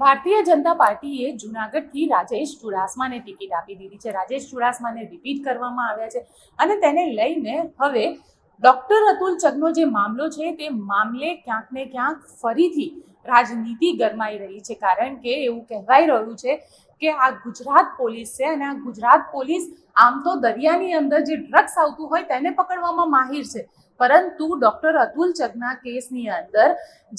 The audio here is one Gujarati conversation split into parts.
ભારતીય જનતા પાર્ટીએ જૂનાગઢથી રાજેશ ચુડાસમાને ટિકિટ આપી દીધી છે. રાજેશ ચુડાસમાને રિપીટ કરવામાં આવ્યા છે અને તેને લઈને હવે ડોક્ટર અતુલ ચગનો જે મામલો છે તે મામલે ક્યાંક ને ક્યાંક ફરીથી રાજનીતિ ગરમાઈ રહી છે. કારણ કે એવું કહેવાઈ રહ્યું છે કે આ ગુજરાત પોલીસ છે અને આ ગુજરાત પોલીસ આમ તો દરિયાની અંદર જે ડ્રગ્સ આવતું હોય તેને પકડવામાં માહિર છે, પરંતુ ડોક્ટર અતુલ ચગના કેસની અંદર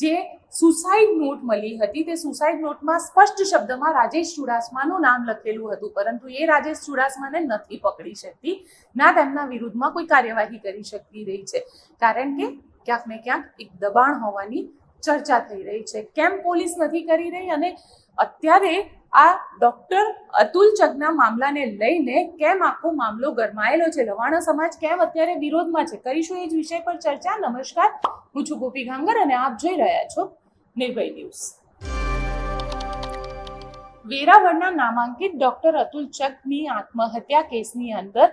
જે સુસાઇડ નોટ મળી હતી તે સુસાઇડ નોટમાં સ્પષ્ટ શબ્દમાં રાજેશ ચુડાસમાનું નામ લખેલું હતું, પરંતુ એ રાજેશ ચુડાસમાને નથી પકડી શકતી, ના તેમના વિરુદ્ધમાં કોઈ કાર્યવાહી કરી શકતી રહી છે. કારણ કે ક્યાંક ને ક્યાંક એક દબાણ હોવાની ચર્ચા થઈ રહી છે. કેમ પોલીસ નથી કરી રહી અને અત્યારે આ ડોક્ટર અતુલ ચગના મામલાને લઈને કેમ આખો મામલો ગરમાયેલો છે, લવાણા સમાજ કેમ અત્યારે વિરોધમાં છે, કરીશું એ જ વિષય પર ચર્ચા. નમસ્કાર, હું છું ગોપી ગાંગર અને આપ જોઈ રહ્યા છો નિર્ભય ન્યૂઝ. વેરાવળના નામાંકિત ડોક્ટર અતુલ ચગની આત્મહત્યા કેસની અંદર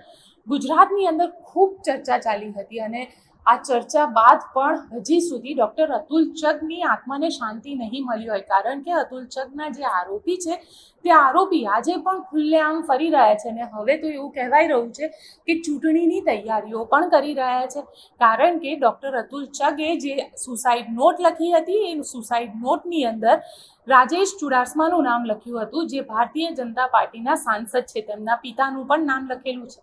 ગુજરાતની અંદર ખૂબ ચર્ચા ચાલી હતી અને આ ચર્ચા બાદ પણ હજી સુધી ડોક્ટર અતુલ ચગની આત્માને શાંતિ નહીં મળી હોય. કારણ કે અતુલ ચગના જે આરોપી છે તે આરોપી આજે પણ ખુલ્લેઆમ ફરી રહ્યા છે અને હવે તો એવું કહેવાય રહ્યું છે કે ચૂંટણીની તૈયારીઓ પણ કરી રહ્યા છે. કારણ કે ડોક્ટર અતુલ ચગે જે સુસાઇડ નોટ લખી હતી એ સુસાઇડ નોટની અંદર રાજેશ ચુડાસમાનું નામ લખ્યું હતું, જે ભારતીય જનતા પાર્ટીના સાંસદ છે, તેમના પિતાનું પણ નામ લખેલું છે,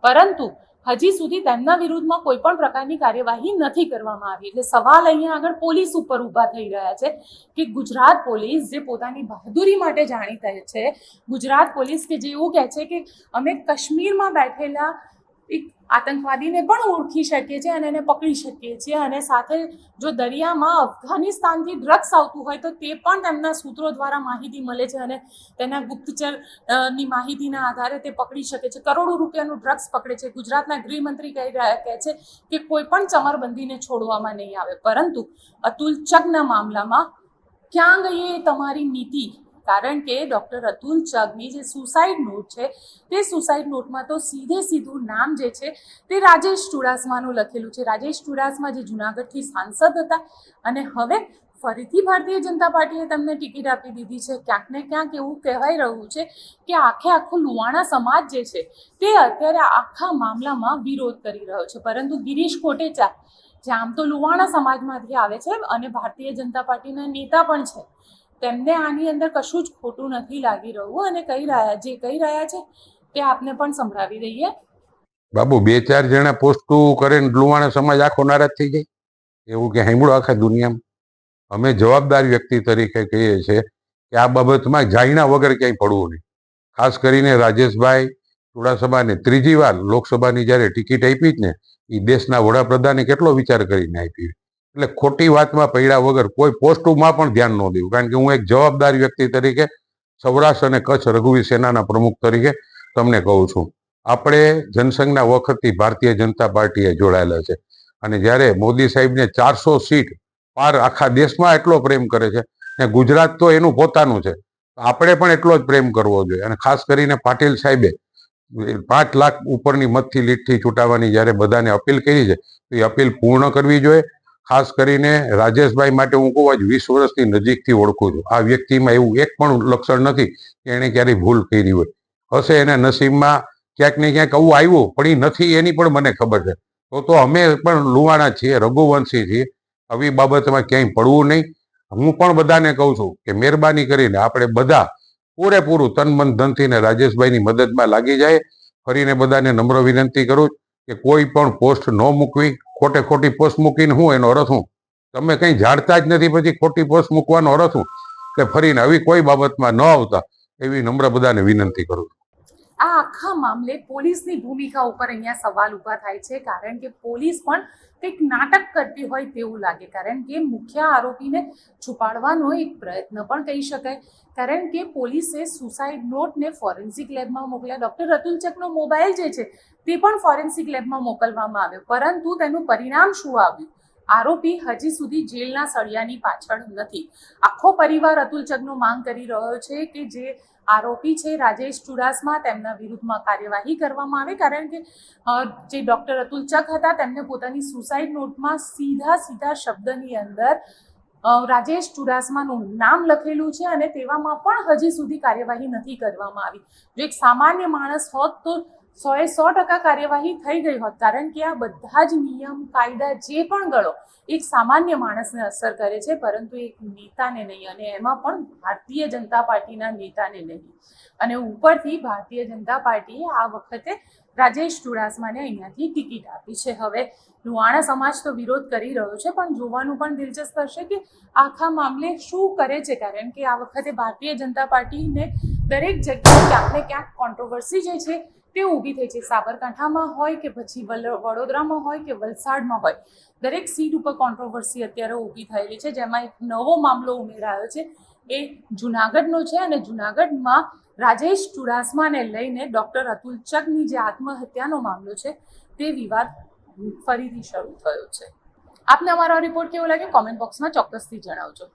પરંતુ હજી સુધી તેમના વિરુદ્ધમાં કોઈ પણ પ્રકારની કાર્યવાહી નથી કરવામાં આવી. એટલે સવાલ અહીંયા આગળ પોલીસ ઉપર ઊભા થઈ રહ્યા છે કે ગુજરાત પોલીસ જે પોતાની બહાદુરી માટે જાણીતા છે, ગુજરાત પોલીસ કે જે એવું કહે છે કે અમે કાશ્મીરમાં બેઠેલા એક આતંકવાદીને પણ ઓળખી શકીએ છીએ અને એને પકડી શકીએ છીએ, અને સાથે જો દરિયામાં અફઘાનિસ્તાનથી ડ્રગ્સ આવતું હોય તો તે પણ તેમના સૂત્રો દ્વારા માહિતી મળે છે અને તેના ગુપ્તચરની માહિતીના આધારે તે પકડી શકે છે. કરોડો રૂપિયાનું ડ્રગ્સ પકડે છે. ગુજરાતના ગૃહમંત્રી કહે છે કે કોઈ પણ ચમરબંધીને છોડવામાં નહીં આવે, પરંતુ અતુલ ચગના મામલામાં ક્યાં ગઈ એ તમારી નીતિ? કારણ કે ડોક્ટર અતુલ ચગની જે સુસાઇડ નોટ છે તે સુસાઇડ નોટમાં તો સીધું નામ જે છે તે રાજેશ ચુડાસમાનું લખેલું છે. રાજેશ ચુડાસમા જે જૂનાગઢથી સાંસદ હતા અને હવે ફરીથી ભારતીય જનતા પાર્ટીએ તેમને ટિકિટ આપી દીધી છે. ક્યાંક ને ક્યાંક એવું કહેવાય રહ્યું છે કે આખું લુવાણા સમાજ જે છે તે અત્યારે આખા મામલામાં વિરોધ કરી રહ્યો છે, પરંતુ ગિરીશ કોટેચા જે આમ તો લુવાણા સમાજમાંથી આવે છે અને ભારતીય જનતા પાર્ટીના નેતા પણ છે, તેમને આની અંદર કશું જ ખોટું નથી લાગી રહ્યું અને કહી રહ્યા છે તે આપને પણ સંભળાવી દઈએ. બાબુ, 2-4 જણા પોસ્ટો કરીને લુવાણા સમાજ આખો નારાજ થઈ જાય એવું કે સાંભળો આખા દુનિયામાં? અમે જવાબદાર વ્યક્તિ તરીકે કહીએ છીએ કે આ બાબતમાં જાયણા વગર ક્યાંય પડવું નહીં. ખાસ કરીને રાજેશભાઈ ચુડાસમાને ત્રીજી વાર લોકસભાની જ્યારે ટિકિટ આપી જ ને, એ દેશના વડાપ્રધાને કેટલો વિચાર કરીને આપી. એટલે ખોટી વાતમાં પડ્યા વગર કોઈ પોસ્ટમાં પણ ધ્યાન ન દેવું. કારણ કે હું એક જવાબદાર વ્યક્તિ તરીકે સૌરાષ્ટ્ર અને કચ્છ રઘુવીર સેનાના પ્રમુખ તરીકે તમને કહું છું, આપણે જનસંઘના વખતથી ભારતીય જનતા પાર્ટીએ જોડાયેલા છે અને જ્યારે મોદી સાહેબને 400 સીટ પાર આખા દેશમાં એટલો પ્રેમ કરે છે ને ગુજરાત તો એનું પોતાનું છે, આપણે પણ એટલો જ પ્રેમ કરવો જોઈએ. અને ખાસ કરીને પાટીલ સાહેબે 5 લાખ ઉપરની મતથી લીડથી ચૂંટાવાની જ્યારે બધાને અપીલ કરી છે તો એ અપીલ પૂર્ણ કરવી જોઈએ. ખાસ કરીને રાજેશભાઈ માટે હું કહું, આજ 20 વર્ષથી નજીકથી ઓળખું છું. આ વ્યક્તિમાં એવું એક પણ લક્ષણ નથી કે એણે ક્યારેય ભૂલ કરી હોય. હશે એને નસીબમાં ક્યાંક ને ક્યાંક આવું આવ્યું, પણ એ નથી એની પણ મને ખબર છે. તો અમે પણ લુવાણા છીએ, રઘુવંશી છીએ, આવી બાબતમાં ક્યાંય પડવું નહીં. હું પણ બધાને કહું છું કે મહેરબાની કરીને આપણે બધા પૂરેપૂરું તન મન ધનથી ને રાજેશભાઈની મદદમાં લાગી જાય. ફરીને બધાને નમ્ર વિનંતી કરું કે કોઈ પણ પોસ્ટ ન મૂકવી. ખોટી પોસ્ટ મૂકીને હું એનો અર્થ હું? તમે કંઈ જાણતા જ નથી, પછી ખોટી પોસ્ટ મૂકવાનો અર્થ હું? કે ફરીને આવી કોઈ બાબતમાં ન આવતા એવી નમ્ર બધાને વિનંતી કરું. આ આખા મામલે પોલીસની ભૂમિકા ઉપર અહીંયા સવાલ ઊભા થાય છે, કારણ કે પોલીસ પણ કંઈક નાટક કરતી હોય તેવું લાગે. કારણ કે મુખ્ય આરોપીને છુપાડવાનો એક પ્રયત્ન પણ કહી શકાય. કારણ કે પોલીસે સુસાઇડ નોટને ફોરેન્સિક લેબમાં મોકલ્યા. ડોક્ટર અતુલ ચગનો મોબાઈલ જે છે તે પણ ફોરેન્સિક લેબમાં મોકલવામાં આવ્યો, પરંતુ તેનું પરિણામ શું આવ્યું? આરોપી હજી સુધી જેલના સળિયાની પાછળ નથી. આખો પરિવાર અતુલ ચગનો માંગ કરી રહ્યો છે કે જે આરોપી છે રાજેશ ચુડાસમા, તેમના વિરુદ્ધમાં કાર્યવાહી કરવામાં આવે. કારણ કે જે ડોક્ટર અતુલ ચગ હતા તેમને પોતાની સુસાઇડ નોટમાં સીધા શબ્દની અંદર રાજેશ ચુડાસમાનું નામ લખેલું છે અને તેવામાં પણ હજી સુધી કાર્યવાહી નથી કરવામાં આવી. જો એક સામાન્ય માણસ હોત તો 100% કાર્યવાહી થઈ ગઈ હોત, કારણ કે આ બધા જ નિયમ કાયદા જે પણ ગણો એક સામાન્ય માણસને અસર કરે છે, પરંતુ એક નેતાને નહીં, અને એમાં પણ ભારતીય જનતા પાર્ટીના નેતાને નહીં. અને ઉપરથી ભારતીય જનતા પાર્ટીએ આ વખતે રાજેશ ચુડાસમાને અહીંયાથી ટિકિટ આપી છે. હવે લુહાણા સમાજ તો વિરોધ કરી રહ્યો છે, પણ જોવાનું પણ દિલચસ્પ હશે કે આખા મામલે શું કરે છે, કારણ કે આ વખતે ભારતીય જનતા પાર્ટીને દરેક જગ્યાએ ક્યાંક ને ક્યાંક કોન્ટ્રોવર્સી જે છે તે ઊભી થઈ છે. સાબરકાંઠામાં હોય કે પછી વડોદરામાં હોય કે વલસાડમાં હોય, દરેક સીટ ઉપર કોન્ટ્રોવર્સી અત્યારે ઊભી થયેલી છે. જેમાં એક નવો મામલો ઉમેરાયો છે, એ જુનાગઢનો છે. અને જુનાગઢમાં રાજેશ ચુડાસમાને લઈને ડૉક્ટર અતુલ ચગની જે આત્મહત્યાનો મામલો છે તે વિવાદ ફરીથી શરૂ થયો છે. આપને અમારો રિપોર્ટ કેવો લાગે કોમેન્ટ બોક્સમાં ચોક્કસથી જણાવજો.